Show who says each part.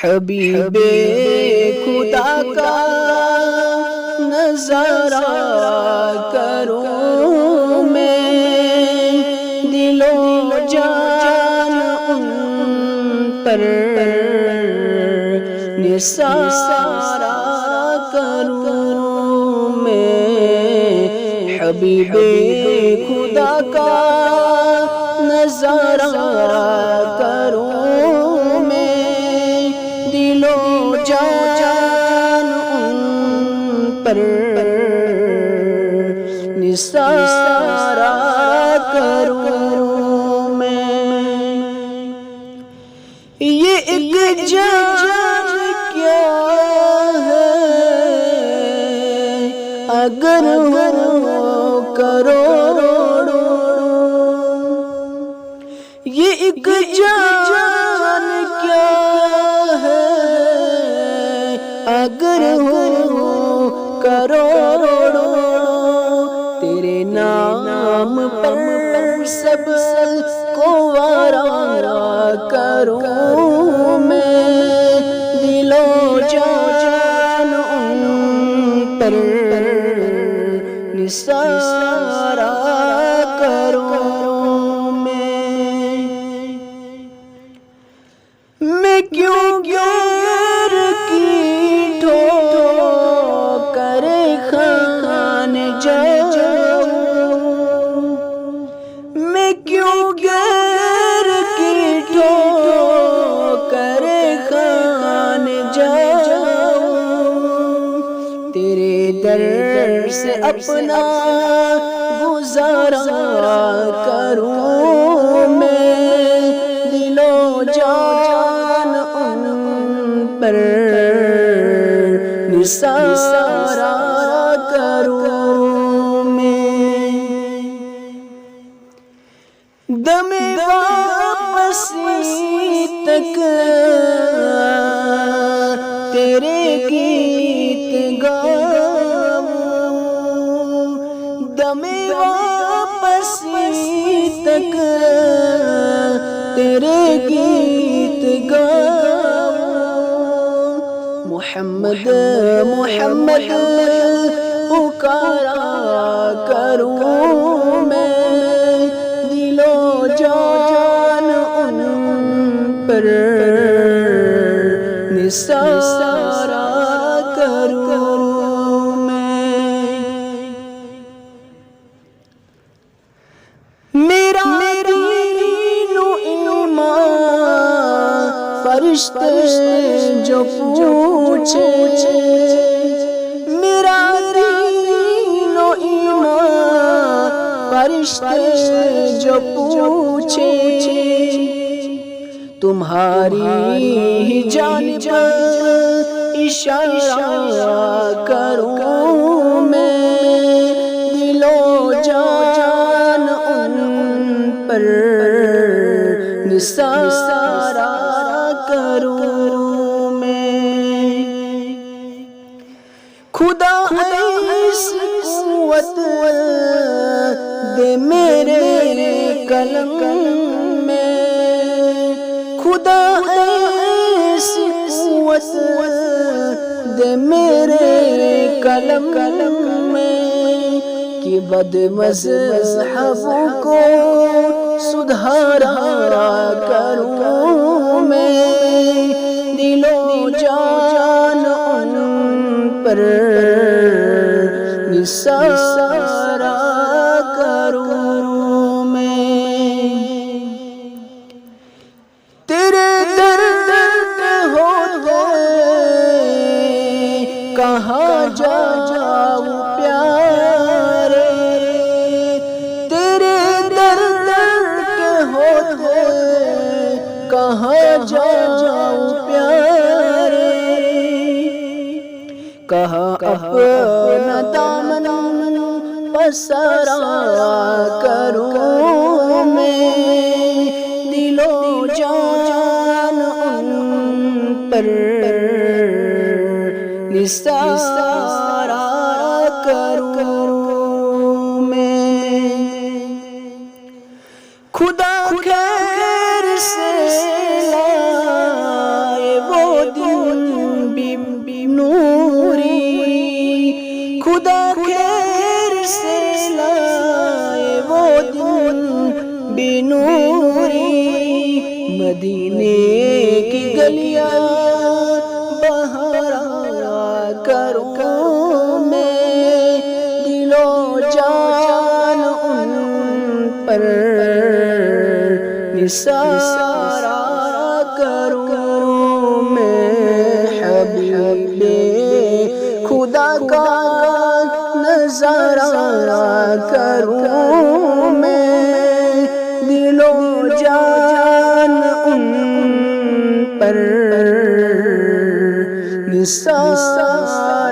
Speaker 1: حبیب خدا کا نظارہ کروں میں، دل و جان ان پر نثارہ کروں میں، حبیب خدا کا نظارہ کروں میں، دل و جان ان پر نثارہ کروں میں۔ یہ ایک جان کیا ہے اگر ہو کروڑوں، یہ ایک جان کیا ہے اگر ہو کروڑوں، تیرے نام پر سب کو وارا کروں میں، دل و جان ان پر نثارہ کروں میں کیوں غیر کی ٹھوکر کھانے جاؤں، میں کیوں غیر کی ٹھوکر کھانے جاؤں، تیرے در سے اپنا گزارا کروں میں، دل و جان ان پر نثارہ کروں میں۔ دم واپسی تک تیرے گیت گاؤں، دم واپسی تک تیرے گیت گاؤں، محمد محمد پکارا کروں میں، دل و جان ان پر نثارہ کروں میں۔ میرا دین و ایمان فرشتے جو پوچھے، میرا دین و ایمان فرشتے جو پوچھے، تمہاری ہی جانب اشارہ کروں میں، دل و جان ان پر نثارہ کروں میں۔ خدا ایسی قوت دے میرے قلم میں، خدا ایسی قوت دے میرے قلم میں، کہ بد مذہب کو سدھارا کروں میں، دل و جان ان پر نثارہ کروں میں۔ تیرے درد ہوتے کہاں جاؤں پیارے، تیرے درد ہوتے کہاں جاؤں پیارے، کہاں اپنا دامن پسرا کروں میں، دل و جان ان پر نثارہ کروں میں۔ خدا خیر سے لائے وہ بنوری مدینے کی گلیاں بہارا کروں میں، دل و جان ان پر نثارا کروں میں، حبیب خدا کا نظارہ کروں میں، دل و جان ان پر نثارا